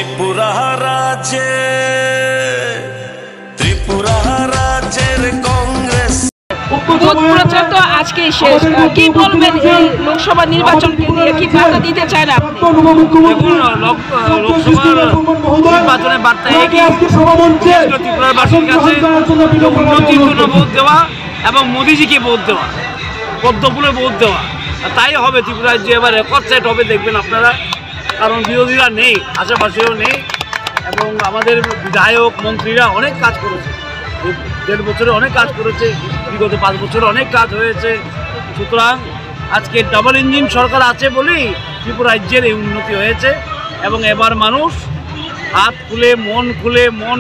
ত্রিপুরা রাজ্যের কংগ্রেস প্রচার তো আজকেই শেষ, কি বলবেন এই লোকসভা নির্বাচনকে নিয়ে, কি বার্তা দিতে চান আপনি? দেখুন, লোকসভার নির্বাচনের বার্তা ত্রিপুরাবাসীর কাছে উন্নতির জন্য ভোট দেওয়া এবং মোদিজিকে ভোট দেওয়া, পদ্মফুলে ভোট দেওয়া, তাই হবে ত্রিপুরায় যে এবার রেকর্ড সেট হবে দেখবেন আপনারা। কারণ বিরোধীরা নেই, আশেপাশেও নেই, এবং আমাদের বিধায়ক মন্ত্রীরা অনেক কাজ করেছে, 1.5 বছরে অনেক কাজ করেছে, বিগত 5 বছরে অনেক কাজ হয়েছে। সুতরাং আজকে ডাবল ইঞ্জিন সরকার আছে বলেই ত্রিপুরা রাজ্যের এই উন্নতি হয়েছে। এবং এবার মানুষ হাত খুলে মন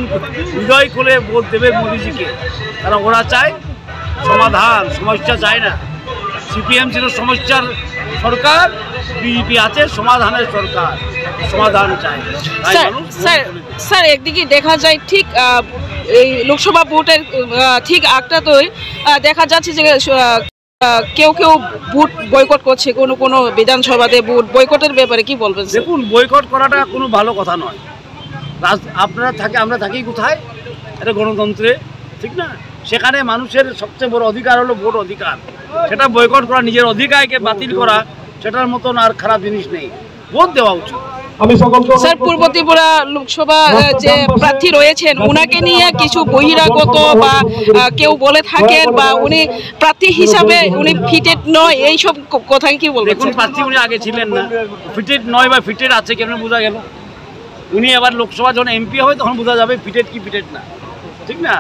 হৃদয় খুলে ভোট দেবে মোদিজিকে। কারণ ওরা চায় সমাধান, সমস্যা চায় না। সিপিএম ছিল সমস্যার সরকার, বিজেপি আছে সমাধানের সরকার, সমাধান চায়। স্যার একদিকে দেখা যায় ঠিক এই লোকসভা ভোটের ঠিক আগটাতেই দেখা যাচ্ছে যে কেউ ভোট বয়কট করছে, কোনো বিধানসভাতে ভোট বয়কটের ব্যাপারে কি বলবেন? দেখুন, বয়কট করাটা কোনো ভালো কথা নয়। আমরা থাকি কোথায়? এটা গণতন্ত্রে, ঠিক না? সেখানে মানুষের সবচেয়ে বড় অধিকার হলো ভোট অধিকার। সেটা বয়কট করা, নিজের অধিকারকে বাতিল করা, সেটার মতন আর খারাপ জিনিস নেই। ভোট দেওয়া উচিত। স্যার, পূর্ব ত্রিপুরা লোকসভা যে প্রার্থী রয়েছেন ওনাকে নিয়ে কিছু বহিরাগত বা কেউ বলে থাকেন বা উনি প্রার্থী হিসাবে উনি ফিটেড নয়, এইসব কথাই কি বলবেন? দেখুন, প্রার্থী উনি আগে ছিলেন না, ফিটেড নয় বা ফিটেড আছে কেমন বোঝা গেল? উনি আবার লোকসভা যখন এমপি হবে তখন বোঝা যাবে ফিটেড কি ফিটেড না, ঠিক না?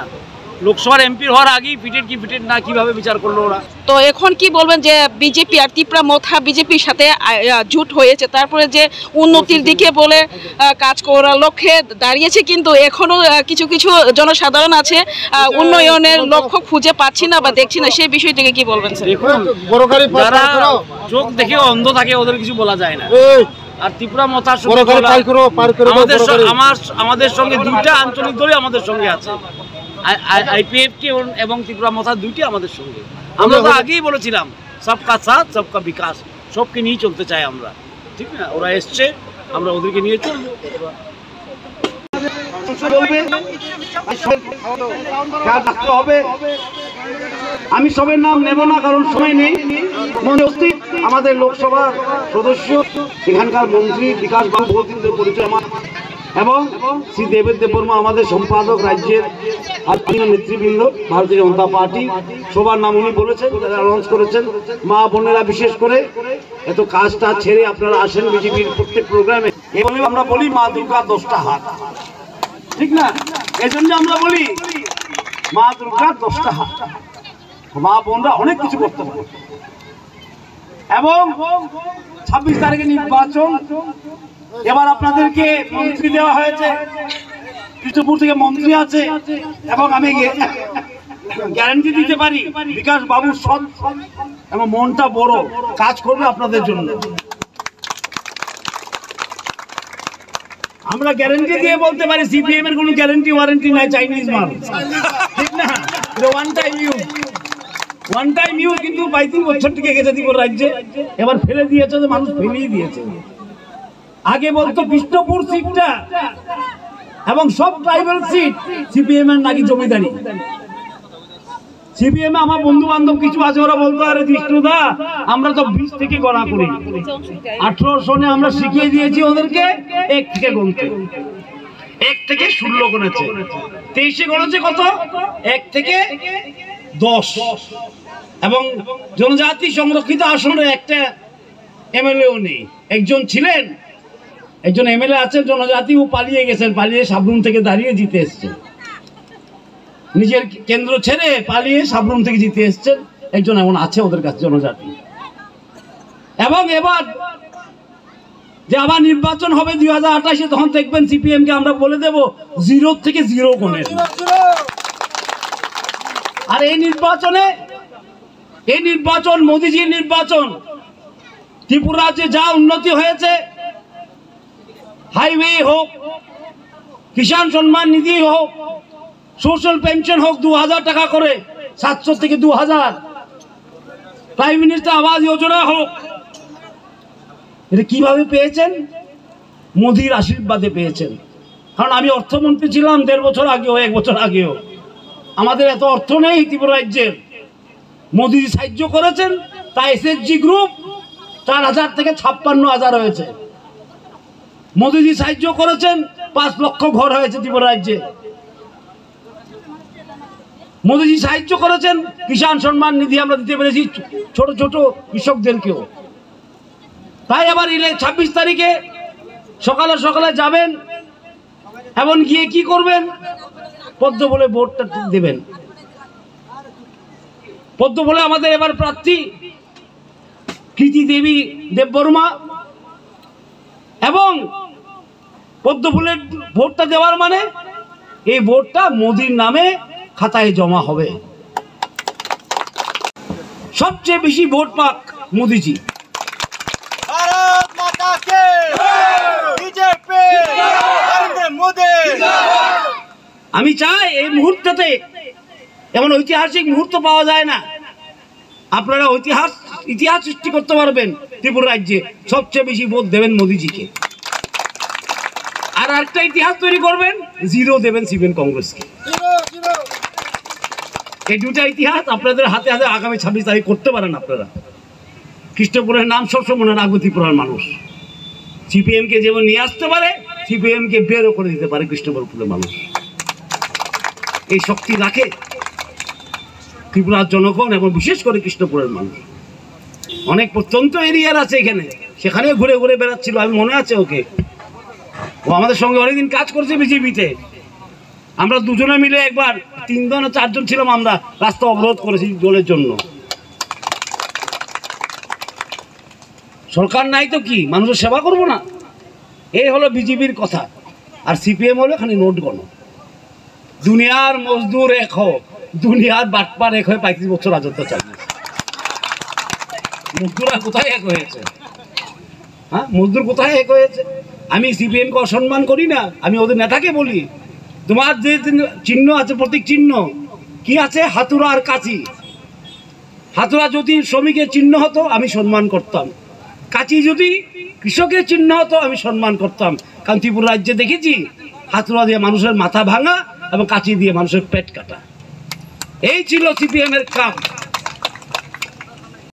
লোকসভার এমপি হওয়ার আগেই ফিটেড কি ফিটেড না কিভাবে বিচার করলো ওরা? তো এখন কি বলবেন যে বিজেপি আর ত্রিপুরা মথা বিজেপির সাথে জোট হয়েছে, তারপরে যে উন্নতির দিকে বলে কাজ করার লক্ষ্যে দাঁড়িয়েছে, কিন্তু এখনো কিছু জনসাধারণ আছে উন্নয়নের লক্ষ্য খুঁজে পাচ্ছি না বা দেখছি না, সেই বিষয়টিকে কি বলবেন? দেখুন, যারা চোখ দেখে অন্ধ থাকে ওদের কিছু বলা যায় না। আর ত্রিপুরা মথার আমাদের সঙ্গে 2টা আঞ্চলিক দলই আমাদের সঙ্গে আছে, আইপিএফটি এবং ত্রিপুরা মথা 2টি আমাদের সঙ্গে। আমরা তো আগেই বলেছিলাম সবকা সাথ সবকা বিকাশ, সবকে নিয়ে চলতে চাই আমরা, ঠিক না? ওরা এসছে, আমরা ওদেরকে নিয়ে চলবো। আমি সবের নাম নেব না, কারণ সময় নেই। আমাদের লোকসভা সদস্য, এখানকার মন্ত্রী বিকাশ বাবু, বহুদিন ধরে পরিচয় আমার, এবং শ্রী দেববর্মা আমাদের সম্পাদক, রাজ্যের নেতৃবৃন্দ, ভারতীয় জনতা পার্টি, সবার নাম উনি বলেছেন, অ্যানাউন্স করেছেন। মা বোনেরা বিশেষ করে এত কাজটা ছেড়ে আপনারা আসেন বিজেপির প্রত্যেক প্রোগ্রামে। এবং আমরা বলি মা দুর্গার 10টা হাত, ঠিক না? এই জন্য আমরা বলি মা দুর্গার 10টা হাত। মা বোনরা অনেক কিছু করতে পারে। এবং 26 তারিখে নির্বাচন, এবার আপনাদেরকে মন্ত্রী দেওয়া হয়েছে, কৃষ্ণপুর থেকে মন্ত্রী আছে, এবং আমি গ্যারান্টি দিতে পারি বিকাশ বাবু সৎ এবং মনটা বড়, কাজ করবে আপনাদের জন্য। আমরা গ্যারান্টি দিয়ে বলতে পারি, সিপিএম এর কোনো গ্যারান্টি ওয়ারেন্টি নাই, চাইনিজ মাল, ঠিক না? ওয়ান টাইম ইউজ, কিন্তু 32 বছর থেকে গেছে ত্রিপুরা রাজ্যে, এবার ফেলে দিয়েছে, মানুষ ফেলেই দিয়েছে। আগে বলতো কৃষ্ণপুর সিটটা এবং সব ট্রাইবাল সিট সিপিএম এর নাকি জমিদারি। সিপিএম আমার বন্ধু বান্ধব কিছু আছে, ওরা বলতো আরে বিষ্ণুদা আমরা তো 20 থেকে গণা করি, 18 সনে আমরা শিখিয়ে দিয়েছি ওদেরকে 1 থেকে গুনতে, 1 থেকে 16 গুনেছে, 23-এ গণেছে কত? 1 থেকে 10। এবং জনজাতি সংরক্ষিত আসনে একটা এমএলএও নেই। একজন ছিলেন, একজন এমএলএ আছেন জনজাতি, ও পালিয়ে গেছেন, পালিয়ে সাবরুম থেকে দাঁড়িয়ে জিতে এসছেন, নিজের কেন্দ্র ছেড়ে পালিয়ে সাবরুম থেকে জিতে এসছেন। একজন এমন আছে ওদের কাছে জনজাতি। এবং এবার যে আবার নির্বাচন হবে 2028-এ, তখন দেখবেন সিপিএম কে আমরা বলে দেব 0 থেকে 0 গুণের। আর এই নির্বাচন মোদিজির নির্বাচন। ত্রিপুরা যে যা উন্নতি হয়েছে, হাইওয়ে হোক, কিষাণ সম্মান নিধি হোক, সোশ্যাল পেনশন হোক 2000 টাকা করে, 700 থেকে 2000, প্রাইম মিনিস্টার আবাস যোজনা হোক, এটা কিভাবে পেয়েছেন? মোদির আশীর্বাদে পেয়েছেন। কারণ আমি অর্থমন্ত্রী ছিলাম 1.5 বছর আগেও, 1 বছর আগেও। আমাদের এত অর্থ নেই ত্রিপুরা রাজ্যের। মোদিজি সাহায্য করেছেন, তাই এসএসজি গ্রুপ 4,000 থেকে 56,000 হয়েছে। মোদিজি সাহায্য করেছেন, 5 লক্ষ ঘর হয়েছে ত্রিপুরা রাজ্যে। মোদিজি সাহায্য করেছেন, কিষাণ সম্মান নিধি আমরা দিতে পেরেছি ছোট ছোট কৃষকদেরকেও। তাই আবার 26 তারিখে সকালে সকালে যাবেন এবং গিয়ে কি করবেন? পদ্ম বলে ভোটটা দেবেন। পদ্ম বলে আমাদের এবার প্রার্থী কৃতি দেবী দেববর্মা, এবং পদ্ম ফুলের ভোটটা দেওয়ার মানে এই ভোটটা মোদির নামে খাতায় জমা হবে। সবচেয়ে বেশি ভোট পাক মোদিজি। भारत माता के बीजेपी नरेंद्र मोदी। আমি চাই এই মুহূর্ততে, এমন ঐতিহাসিক মুহূর্ত পাওয়া যায় না, আপনারা ইতিহাস সৃষ্টি করতে পারবেন ত্রিপুরা রাজ্যে সবচেয়ে বেশি ভোট দেবেন মোদিজিকে। আর একটা ইতিহাস তৈরি করবেন, 0 দেবেন সিপিএম কংগ্রেসকে। এই দুটা ইতিহাস আপনাদের হাতে হাতে আগামী 26 তারিখ করতে পারেন আপনারা। কৃষ্ণপুরের নাম সবসময় মনে রাখবে ত্রিপুরার মানুষ। সিপিএমকে যেমন নিয়ে আসতে পারে, সিপিএমকে বেরও করে দিতে পারে কৃষ্ণপুরের মানুষ। এই শক্তি রাখে ত্রিপুরার জনগণ এবং বিশেষ করে কৃষ্ণপুরের মানুষ। অনেক প্রত্যন্ত এরিয়ার আছে এখানে, সেখানে ঘুরে ঘুরে বেড়াচ্ছিল, আমি মনে আছে ওকে। ও আমাদের সঙ্গে অনেকদিন কাজ করছে বিজেপিতে। আমরা দুজনে মিলে একবার 3 জন 4 জন ছিলাম, আমরা রাস্তা অবরোধ করেছি জলের জন্য। সরকার নাই তো কি, মানুষের সেবা করবো না? এই হলো বিজেপির কথা। আর সিপিএম হলো খালি নোট গণ। দুনিয়ার মজদুর এক হোক, দুনিয়ার বাটপার এক হয়ে 35 বছর রাজত্ব চালিয়ে। মজদুরা কোথায় এক হয়েছে? হ্যাঁ, মজদুর কোথায় এক হয়েছে? আমি সিপিএমকে অসম্মান করি না, আমি ওদের নেতাকে বলি, তোমার যে চিহ্ন আছে, প্রতীক চিহ্ন কি আছে? হাতুড়া আর কাঁচি। হাতুড়া যদি শ্রমিকের চিহ্ন হতো আমি সম্মান করতাম, কাঁচি যদি কৃষকের চিহ্ন হতো আমি সম্মান করতাম। কারণ ত্রিপুরা রাজ্যে দেখেছি হাতুড়া দিয়ে মানুষের মাথা ভাঙা এবং কাঁচি দিয়ে মানুষের পেট কাটা। এই ছিল সিপিএম এর কাম।